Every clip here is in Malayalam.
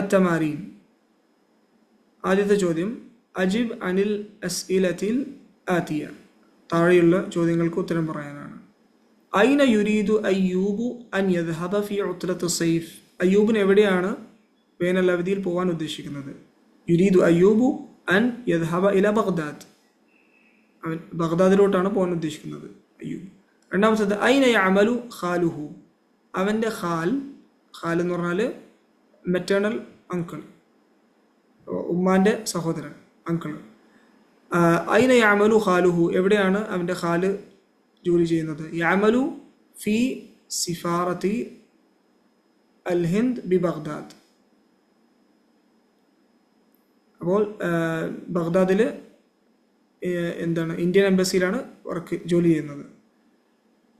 അത്തമാരീൻ. ആദ്യത്തെ ചോദ്യം അജിബ് അനിൽ അസ്ഇലത്തിൽ ആതിയ. താഴെയുള്ള ചോദ്യങ്ങൾക്ക് ഉത്തരം പറയാനാണ്. ഐന യുരീദു അയ്യൂബു അൻ യദ്ഹബ ഫി ഉത്ലത്ത് സൈഫ്. അയ്യൂബിന് എവിടെയാണ് വേനൽ അവധിയിൽ പോകാൻ ഉദ്ദേശിക്കുന്നത്? യുരീദു അയ്യൂബു അൻ യദ്ഹബ ഇല ബഗ്ദാദ്. അവൻ ബഗ്ദാദിലോട്ടാണ് പോകാൻ ഉദ്ദേശിക്കുന്നത് അയ്യൂബ്. രണ്ടാമത്തത് ഐന യഅമലു ഖാലുഹു. അവൻ്റെ ഖാൽ എന്ന് പറഞ്ഞാൽ മെറ്റേണൽ അങ്കിൾ, ഉമ്മാൻ്റെ സഹോദരൻ, അങ്കിൾ. ഐന യഅമലു ഖാലുഹു, എവിടെയാണ് അവൻ്റെ ഖാല് ജോലി ചെയ്യുന്നത്? യഅമലു ഫി സിഫാറത്തി അൽ ഹിന്ദ് ബി ബഗ്ദാദ്. അപ്പോൾ ബഗ്ദാദിൽ എന്താണ്, ഇന്ത്യൻ എംബസിയിലാണ് ജോലി ചെയ്യുന്നത്.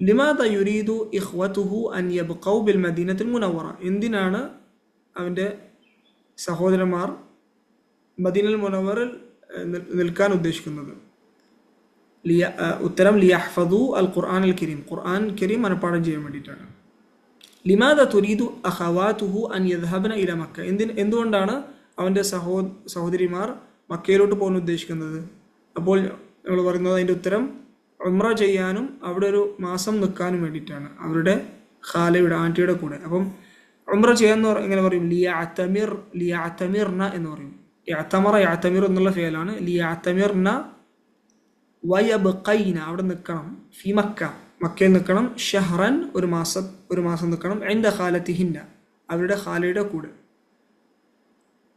ലിമാദ യുരീദു ഇഖ്വതുഹു അൻ യബ്ഖൗ ബിൽ മദീനത്തിൽ മുനവ്വറ. എന്തിനാണ് അവൻ്റെ സഹോദരന്മാർ മദീനൽ മുനവ്വറിൽ നിൽക്കാൻ ഉദ്ദേശിക്കുന്നത്? ഉത്തരം ലിയഹ്ഫദു അൽ ഖുർആൻ അൽ കരീം. ഖുർആൻ കരീം മനപ്പാഠം ചെയ്യാൻ വേണ്ടിയിട്ടാണ്. ലിമാദ തുരീദു അഖവാതുഹു അൻ യദ്ഹബന ഇല മക്ക. എന്തുകൊണ്ടാണ് അവൻ്റെ സഹോദരിമാർ മക്കയിലോട്ട് പോകാൻ ഉദ്ദേശിക്കുന്നത്? അപ്പോൾ നമ്മൾ പറയുന്നത് അതിൻ്റെ ഉത്തരം ഉംറ ചെയ്യാനും അവിടെ ഒരു മാസം നിൽക്കാനും വേണ്ടിയിട്ടാണ്, അവരുടെ ഖാലയുടെ ആൻറ്റിയുടെ കൂടെ. അപ്പം ഉംറ ചെയ്യാന്ന് എങ്ങനെ പറയും? ലിയഅ്തമിർന എന്ന് പറയും. യഅ്തമിർ എന്നുള്ള ഫേലാണ്. ലിയഅ്തമിർന വയബ്ഖൈന, അവിടെ നിൽക്കണം. ഫി മക്ക, മക്കയിൽ നിൽക്കണം. ഷഹ്റൻ, ഒരു മാസം നിൽക്കണം. ഇൻദ ഖാലത്തിഹിന്ന, അവരുടെ ഖാലയുടെ കൂടെ.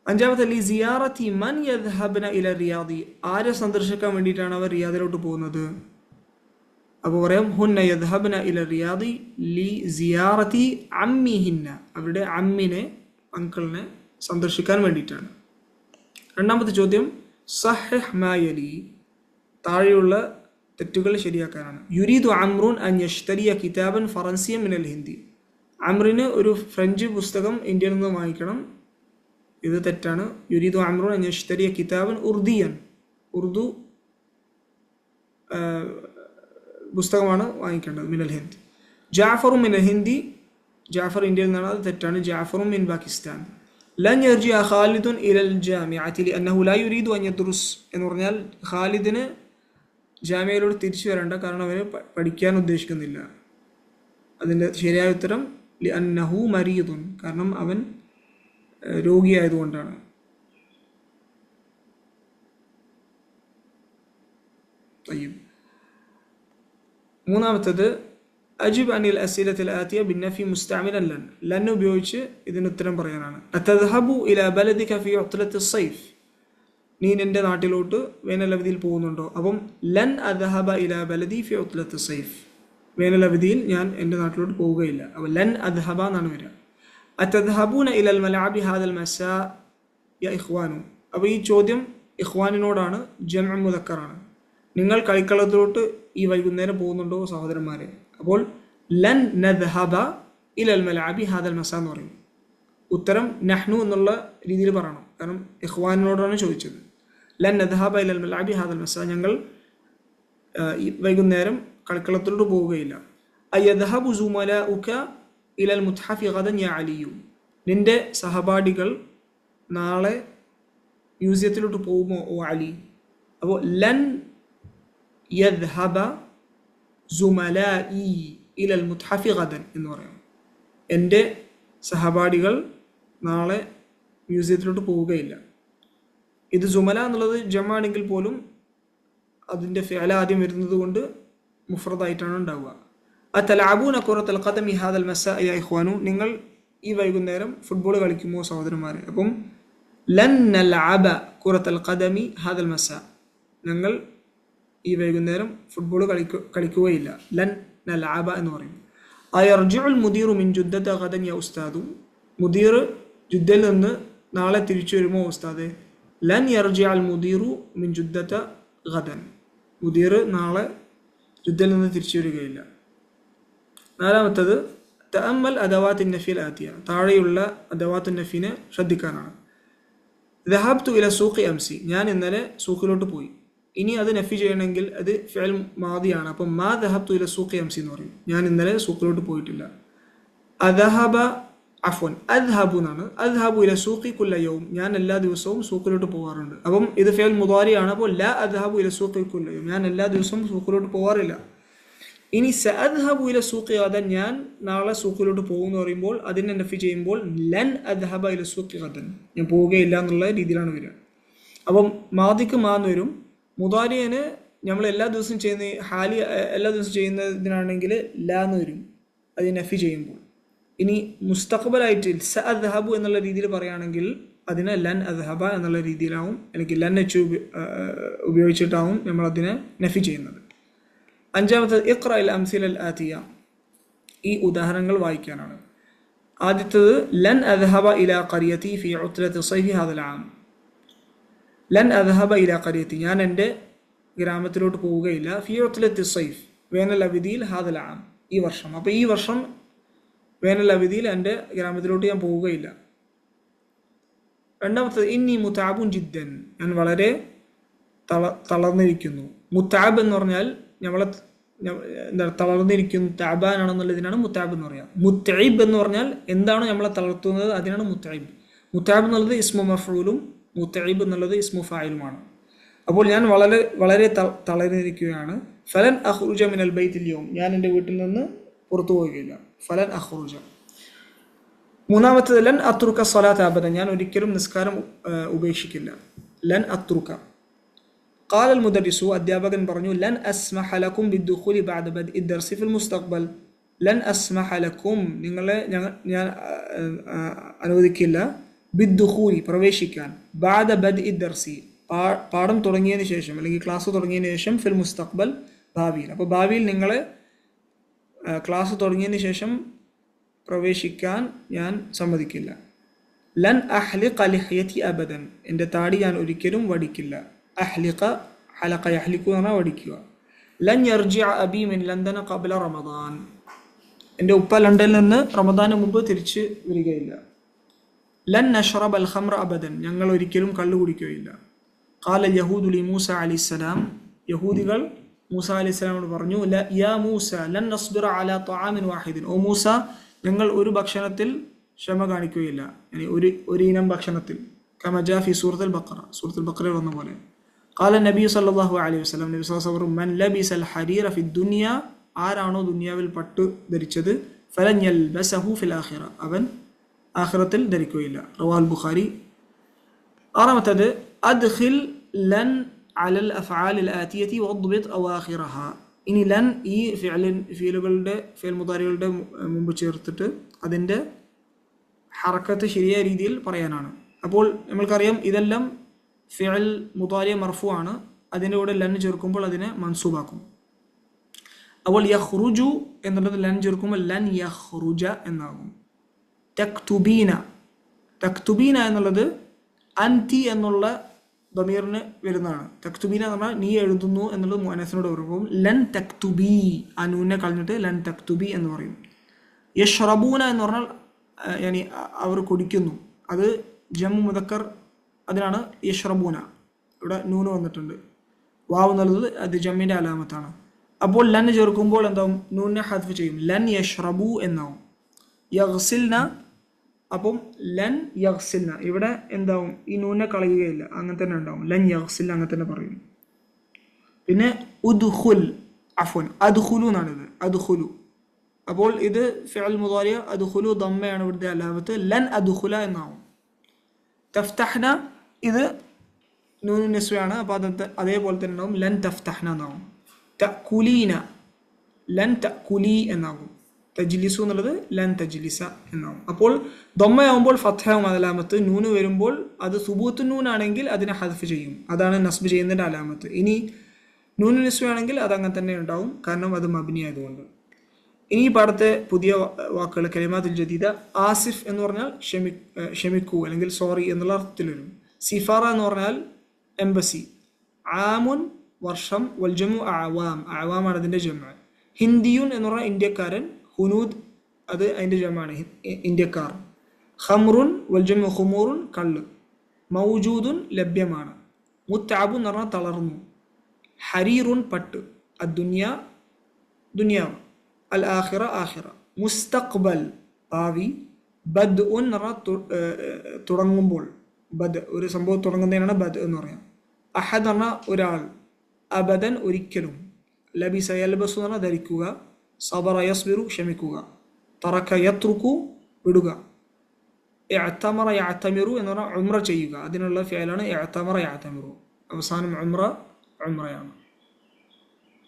അഞ്ചാമത്തെ ലി സിയാറത്തി മൻ യദ്ഹബ്ന ഇല റിയാദി. ആരെ സന്ദർശിക്കാൻ വേണ്ടിയിട്ടാണ് അവർ റിയാദിലോട്ട് പോകുന്നത്? അപ്പോൾ പറയാം ഹുന്ന യദ്ഹബ്ന ഇല റിയാദി ലി സിയാറത്തി അമ്മിഹിന്ന, അവരുടെ അമ്മിനെ, അങ്കിളിനെ സന്ദർശിക്കാൻ വേണ്ടിയിട്ടാണ്. രണ്ടാമത്തെ ചോദ്യം സഹിഹ് മാ യലി. താഴെയുള്ള തെറ്റുകൾ ശരിയാക്കാനാണ്. യുരീദു അംറുൻ അൻ യഷ്തരിയ കിതാബൻ ഫറൻസിയ മിനൽ ഹിന്ദി. അംറിന് ഒരു ഫ്രഞ്ച് പുസ്തകം ഇന്ത്യയിൽ നിന്ന് വാങ്ങിക്കണം. ഇത് തെറ്റാണ്. യുരീദു അംറുൻ അൻ യഷ്തരിയ കിതാബൻ ഉർദിയൻ. ഉറുദു പുസ്തകമാണ് വാങ്ങിക്കേണ്ടത്. മിനൽ ഹിന്ദ്. ജാഫറും മിനൽ ഹിന്ദി. ജാഫർ ഇന്ത്യയിൽ നിന്നാണ്, അത് തെറ്റാണ്. ജാഫറും മിൻ പാകിസ്ഥാൻ. ലൻ യർജിഅ ഖാലിദുൻ ഇലൽ ജാമിഅത്തി ലിഅന്നഹു ലാ യുരീദു അൻ യദ്റുസ്. എന്ന് പറഞ്ഞാൽ ഖാലിദിന് ജാമ്യയിലോട്ട് തിരിച്ചു വരേണ്ട, കാരണം അവന് പഠിക്കാൻ ഉദ്ദേശിക്കുന്നില്ല. അതിൻ്റെ ശരിയായ ഉത്തരം ലിഅന്നഹു മരീദുൻ, കാരണം അവൻ രോഗിയായതുകൊണ്ടാണ്. മൂന്നാമത്തത് അജിബ് അനിൽ അസ്ഇലത്തിൽ ആതിയ ബിന്നഫി മുസ്തഅമിലൻ ലൻ. ലൻ ഉപയോഗിച്ച് ഇതിന് ഉത്തരം പറയാനാണ്. അതദ്ഹബു ഇല ബലദിക ഫി ഉത്ലത്തി സൈഫ്. നീ എൻ്റെ നാട്ടിലോട്ട് വേനലവധിയിൽ പോകുന്നുണ്ടോ? അപ്പം ലൻ അദ്ഹബ ഇല ബലദി ഫി ഉത്ലത്തി സൈഫ്. വേനലവധിയിൽ ഞാൻ എൻ്റെ നാട്ടിലോട്ട് പോവുകയില്ല. അപ്പോൾ ലൻ അദ്ഹബ എന്നാണ് വരിക. അതദ്ഹബൂന ഇലൽ മലഅബി ഹാദൽ മസാ യ ഇഖ്വാനു. അപ്പോൾ ഈ ചോദ്യം ഇഖ്വാനിനോടാണ്, ജംഉ മുദക്കറാണ്. നിങ്ങൾ കളിക്കളത്തിലോട്ട് ഈ വൈകുന്നേരം പോകുന്നുണ്ടോ സഹോദരന്മാരെ? അപ്പോൾ ലൻ നദ്ഹബ ഇലൽ മലഅബി ഹാദൽ മസാ എന്ന് പറയും. ഉത്തരം നഹ്നു എന്നുള്ള രീതിയിൽ പറയണം, കാരണം ഇഖ്വാനിനോടാണ് ചോദിച്ചത്. ലൻ നദ്ഹബ ഇലൽ മലഅബി ഹാദൽ മസാ, ഞങ്ങൾ ഈ വൈകുന്നേരം കളിക്കളത്തിലോട്ട് പോവുകയില്ല. അയദ്ഹബു സുമലാഉക ഇലൽ മുത്ഹഫി ഗദൻ യാ അലിയു. നിന്റെ സഹപാഠികൾ നാളെ മ്യൂസിയത്തിലോട്ട് പോകുമോ ഓ അലി? അപ്പോൾ ലൻ യദ്ഹബ സുമലാഇ ഇലൽ മുത്ഹഫി ഗദൻ എന്ന് പറയാം. എൻ്റെ സഹപാഠികൾ നാളെ മ്യൂസിയത്തിലോട്ട് പോവുകയില്ല. ഇത് സുമല എന്നുള്ളത് ജമാണെങ്കിൽ പോലും അതിൻ്റെ ഫിഅല ആദ്യം വരുന്നത് കൊണ്ട് മുഫ്രദായിട്ടാണ് ഉണ്ടാവുക. അതലഅബൂന ഖുറത്തൽ ഖദമി ഹാദൽ മസാ യാ ഇഖ്വാനു. നിങ്ങൾ ഈ വൈകുന്നേരം ഫുട്ബോൾ കളിക്കുമോ സഹോദരന്മാരെ? അപ്പം ലൻ നൽഅബ ഖുറത്തൽ ഖദമി ഹാദൽ മസാ, ഞങ്ങൾ ഈ വൈകുന്നേരം ഫുട്ബോൾ കളിക്കുകയില്ല. ലൻ നൽഅബ എന്ന് പറയും. അയർജിഉൽ മുദീറു മിൻ ജുദ്ദത ഗദൻ യാ ഉസ്താദു. മുദീർ ജുദ്ദയിൽ നിന്ന് നാളെ തിരിച്ചു വരുമോ ഉസ്താദെ? ലൻ യർജിഅൽ മുദീറു മിൻ ജുദ്ദത ഗദൻ. മുദീർ നാളെ ജുദ്ദയിൽ നിന്ന് തിരിച്ചു വരികയില്ല. നാലാമത്തത് തഅമ്മൽ അദവാത്തിൻ നഫിൽ ആതിയ. താഴെയുള്ള അദവാത്തുൻ നഫിനെ ശ്രദ്ധിക്കാനാണ്. ദഹബ്തു ഇല സൂഖി അംസി. ഞാൻ ഇന്നലെ സൂഖിലോട്ട് പോയി. ഇനി അത് നഫി ചെയ്യണമെങ്കിൽ അത് ഫിഅൽ മാദിയാണ്. അപ്പം മാ ദഹബ്തു ഇല സൂഖി അംസി എന്ന് പറയും. ഞാൻ ഇന്നലെ സൂഖിലോട്ട് പോയിട്ടില്ല. അദഹബ അഫ്വൻ അദ്ഹബു എന്നാണ്. അദ്ഹബു ഇല സൂഖി കുല്ല യൗം, ഞാൻ എല്ലാ ദിവസവും സൂഖിലോട്ട് പോകാറുണ്ട്. അപ്പം ഇത് ഫിഅൽ മുദാരി ആണ്. അപ്പോൾ ലാ അദ്ഹബു ഇല സൂഖി കുല്ല യൗം, ഞാൻ എല്ലാ ദിവസവും സൂഖിലോട്ട് പോകാറില്ല. ഇനി സഅദ്ഹബു ഇല സൂഖി ഗദൻ, ഞാൻ നാളെ സൂഖിലോട്ട് പോകുമെന്ന് പറയുമ്പോൾ അതിനെ നഫി ചെയ്യുമ്പോൾ ലൻ അദ്ഹബ ഇല സൂഖി ഗദൻ, ഞാൻ പോവുകയില്ല എന്നുള്ള രീതിയിലാണ് വരിക. അപ്പം മാദിക്ക് മാന്ന് വരും. മുദാരിയന് നമ്മൾ എല്ലാ ദിവസവും ചെയ്യുന്ന ഹാലി എല്ലാ ദിവസവും ചെയ്യുന്നതിനാണെങ്കിൽ ലാ എന്ന് വരും അത് നഫി ചെയ്യുമ്പോൾ. ഇനി മുസ്തഖബലായിട്ട് സഅദ്ഹബു എന്നുള്ള രീതിയിൽ പറയുകയാണെങ്കിൽ അതിനെ ലൻ അദ്ഹബ എന്നുള്ള രീതിയിലാവും, അല്ലെങ്കിൽ ലൻ എച്ച് ഉപയോഗിച്ചിട്ടാവും നമ്മൾ അതിനെ നഫി ചെയ്യുന്നത്. അഞ്ചാമത്തത് ഇഖ്റഇൽ അംസിലൽ ആതിയ, ഈ ഉദാഹരണങ്ങൾ വായിക്കാനാണ്. ആദ്യത്തേത് ലൻ അദ്ഹബ ഇലാ ഖറിയതി ഫി ഉത്ലത്തി സൈഫി ഹാദൽ ആം. ലൻ അദ്ഹബ ഇലാ ഖറിയതി, ഞാൻ എൻ്റെ ഗ്രാമത്തിലോട്ട് പോവുകയില്ല. ഫി ഉത്ലത്തി സൈഫ്, വേനൽ അവധിയിൽ, ഹാദൽ ആം, ഈ വർഷം. അപ്പോൾ ഈ വർഷം വേനൽ അവധിയിൽ എൻ്റെ ഗ്രാമത്തിലോട്ട് ഞാൻ പോവുകയില്ല. രണ്ടാമത്തത് ഇന്നി മുതാബുൻ ജിദ്ദൻ, ഞാൻ വളരെ തളർന്നിരിക്കുന്നു. മുതാബ് എന്ന് പറഞ്ഞാൽ നമ്മളെ എന്താ തളർന്നിരിക്കുന്നു, താബാൻ ആണെന്നുള്ളതിനാണ് മുതാബ് എന്ന് പറയാം. മുത്തഇബ് എന്ന് പറഞ്ഞാൽ എന്താണ് നമ്മളെ തളർത്തുന്നത്, അതിനാണ് മുത്തഇബ്. മുതാബ് എന്നുള്ളത് ഇസ്മു മഫ്ഊലും മുത്തഇബ് എന്നുള്ളത് ഇസ്മു ഫായിലുമാണ്. അപ്പോൾ ഞാൻ വളരെ വളരെ തളർന്നിരിക്കുകയാണ്. ഫലൻ അഖ്റുജ മിനൽ ബൈത്തിൽ യൗം, ഞാൻ എൻ്റെ വീട്ടിൽ നിന്ന് പുറത്തു പോവുകയില്ല. ഫലൻ അഖ്റുജ. മൂന്നാമത്തേത് ലൻ അത്രുക സ്വലാത്ത അബദൻ, ഞാൻ ഒരിക്കലും നിസ്കാരം ഉപേക്ഷിക്കില്ല. ലൻ അത്രുക. ഖാലൽ മുദരിസു, അധ്യാപകൻ പറഞ്ഞു, ലൻ അസ്മഹ ലക്കും ബിദ്ദുഖൂലി ബഅദ ബദ്ഇ ദർസി ഫിൽ മുസ്തഖ്ബൽ. ലൻ അസ്മഹ ലക്കും, നിങ്ങളെ ഞാൻ അനുവദിക്കില്ല, ബിദ്ദുഖൂലി പ്രവേശിക്കാൻ, ബഅദ ബദ്ഇ ദർസി പാഠം തുടങ്ങിയതിന് ശേഷം അല്ലെങ്കിൽ ക്ലാസ് തുടങ്ങിയതിന് ശേഷം, ഫിൽ മുസ്തഖ്ബൽ ഭാവിയിൽ. അപ്പോൾ ഭാവിയിൽ നിങ്ങളെ ക്ലാസ് തുടങ്ങിയതിന് ശേഷം പ്രവേശിക്കാൻ ഞാൻ സമ്മതിക്കില്ല. ലൻ അഹ്ലിഖ ലിഹ്യതി അബദൻ, എൻ്റെ താടി ഞാൻ ഒരിക്കലും വടിക്കില്ല. അഹ്ലിഖ ഹലഖ യഹ്ലിഖു എന്ന് പറഞ്ഞാൽ വടിക്കുക. ലൻ യർജിഅ അബി മിൻ ലണ്ടന ഖബ്ല റമദാൻ, എൻ്റെ ഉപ്പ ലണ്ടനിൽ നിന്ന് റമദാന് മുമ്പ് തിരിച്ച് വരികയില്ല. ലൻ നഷ്റബ അൽ ഖംറ അബദൻ, ഞങ്ങൾ ഒരിക്കലും കള്ളു കുടിക്കുകയില്ല. ഖാല യഹൂദു ലി മൂസ അലൈഹിസ്സലാം, യഹൂദികൾ മൂസ അലൈഹിസ്സലാമോട് പറഞ്ഞു, യാ മൂസ ലൻ നസ്ബിറ അലാ തആമിൻ വാഹിദിൻ, ഓ മൂസ ഞങ്ങൾ ഒരു ഭക്ഷണത്തിൽ ക്ഷമ കാണിക്കുകയില്ല, ഒരു ഇനം ഭക്ഷണത്തിൽ. കമ ജാ ഫി സൂറത്തുൽ ബഖറ, സൂറത്തുൽ ബഖറയിൽ വന്ന പോലെ. ഖാല നബി സല്ലല്ലാഹു അലൈഹി വസല്ലം, നബി സല്ലല്ലാഹു അലൈഹി വസല്ലം, മൻ ലബിസൽ ഹരീറ ഫി ദുനിയ, ആരാണോ ദുനിയാവിൽ പട്ടു ധരിച്ചത്, ഫലൻ യൽബസഹു ഫിൽ ആഖിറ, അവൻ ആഖിറത്തിൽ ധരിക്കുകയില്ല. റവാഹുൽ ബുഖാരി. ആറാമത്തേത് അദ്ഖിൽ ലൻ അലൽ അഫ്ആലിൽ ആതിയതി വദ്ബിത് അവാഖിറഹ. ഇനി ലൻ ഈ ഫിഅലുകളുടെ ഫിഅൽ മുദാരികളുടെ മുമ്പ് ചേർത്തിട്ട് അതിൻ്റെ ഹറക്കത്ത് ശരിയായ രീതിയിൽ പറയാനാണ്. അപ്പോൾ നമ്മൾക്കറിയാം ഇതെല്ലാം ഫിഅൽ മുദാരി മർഫു ആണ്, അതിൻ്റെ കൂടെ ലൻ ചേർക്കുമ്പോൾ അതിനെ മൻസൂബാക്കും. അപ്പോൾ യഖ്റുജു എന്നുള്ളത് ലൻ ചേർക്കുമ്പോൾ ലൻ യഖ്റുജ എന്നാകും. തക്തുബീന, തക്തുബീന എന്നുള്ളത് അൻതി എന്നുള്ള ദമീറിന് വരുന്നതാണ്. തക്തുബീന എന്ന് പറഞ്ഞാൽ നീ എഴുതുന്നു എന്നുള്ളത് മുഅന്നസിനോട് പറയുമ്പോൾ ലൻ തക്തുബി, ആ നൂനെ കളഞ്ഞിട്ട് ലൻ തക്തുബി എന്ന് പറയും. യഷ്റബൂന എന്ന് പറഞ്ഞാൽ യാനി അവർ കുടിക്കുന്നു, അത് ജമ്മു മുദക്കർ, അതിനാണ് യഷ്റബൂന. ഇവിടെ നൂന് വന്നിട്ടുണ്ട്, വാവ് എന്നുള്ളത് അത് ജമ്മിൻ്റെ അലാമത്താണ്. അപ്പോൾ ലൻ ചേർക്കുമ്പോൾ എന്താവും, നൂനെ ഹദ്ഫ് ചെയ്യും, ലൻ യഷ്റബു എന്നാവും. യഗ്സിൽന, അപ്പം ലൻ യഗ്സിൽന, ഇവിടെ എന്താവും, ഈ നൂനെ കളയുകയില്ല, അങ്ങനെ തന്നെ ഉണ്ടാവും, ലൻ യഗ്സിൽ അങ്ങനെ തന്നെ പറയും. പിന്നെ ഉദ്ഖുൽ, അഫ്വൻ അദ്ഖുലു എന്നാണിത്, അദ്ഖുലു. അപ്പോൾ ഇത് ഫിഅൽ മുദാരി അദ്ഖുലു ദമ്മയാണ് ഇവിടുത്തെ അലാമത്ത്, ലൻ അദ്ഖുല എന്നാവും. തഫ്തഹ്ന, ഇത് നൂനു നിസ്വയാണ്, അപ്പോൾ അതേപോലെ തന്നെ ഉണ്ടാവും, ലൻ തഫ്തഹ്ന എന്നാവും. തഅകുലീന, ലൻ തഅകുലി എന്നാകും. തജ്ലിസു എന്നുള്ളത് ലൻ തജ്ലിസ എന്നാവും. അപ്പോൾ ദമ്മയാവുമ്പോൾ ഫത്ഹയാവും അലാമത്ത്, നൂന് വരുമ്പോൾ അത് സുബൂത്ത് നൂനാണെങ്കിൽ അതിനെ ഹദ്ഫ് ചെയ്യും, അതാണ് നസ്ബ് ചെയ്യുന്നതിൻ്റെ അലാമത്ത്. ഇനി നൂനു നിസ്വയാണെങ്കിൽ അത് അങ്ങനെ തന്നെ ഉണ്ടാവും, കാരണം അത് മബ്നി ആയതുകൊണ്ട്. ഇനി പാടത്തെ പുതിയ വാക്കുകൾ കലിമാത്തുൽ ജദീദ. ആസിഫ് എന്ന് പറഞ്ഞാൽ ക്ഷമിക്കൂ അല്ലെങ്കിൽ സോറി എന്നുള്ള അർത്ഥത്തിൽ വരും. സിഫാറ എന്ന് പറഞ്ഞാൽ എംബസി. ആമുൻ വർഷം, വൽജമു അവാം, അവാമാണ് അതിൻ്റെ ജമ. ഹിന്ദിയുൻ എന്ന് പറഞ്ഞാൽ ഇന്ത്യക്കാരൻ, ഹുനൂദ് അത് അതിൻ്റെ ജമാണ് ഇന്ത്യക്കാർ. ഖംറുൻ വൽജമു ഖുമൂറുൻ കള്ള്. മൗജൂദുൻ ലഭ്യമാണ്. മുത്തഅബുൻ എന്ന് പറഞ്ഞാൽ തളർന്നു. ഹരീറുൻ പട്ട്. അദ്ദുനിയ ദുനിയാവ്. അൽ ആഖിറ ആഖിറ. മുസ്തഖ്ബൽ ഭാവി. ബദ് ഉൻ എന്ന് പറഞ്ഞാൽ തുടങ്ങുമ്പോൾ, ബദ് ഒരു സംഭവം തുടങ്ങുന്നതിനാണ് ബദ് എന്ന് പറയാം. അഹദ് എന്ന് പറഞ്ഞാൽ ഒരാൾ, അബദൻ ഒരിക്കലും, ലബിസ യൽബസു എന്ന് പറഞ്ഞാൽ ധരിക്കുക, സബറ യസ്ബിറു ക്ഷമിക്കുക, തറക്ക യത്രുക്കു വിടുക, ഇഅ്തമറ യഅ്തമിറു എന്ന് പറഞ്ഞാൽ ഉംറ ചെയ്യുക, അതിനുള്ള ഫിഅലാണ് ഇഅ്തമറ യഅ്തമിറു. അവസാനം ഉംറയാണ്.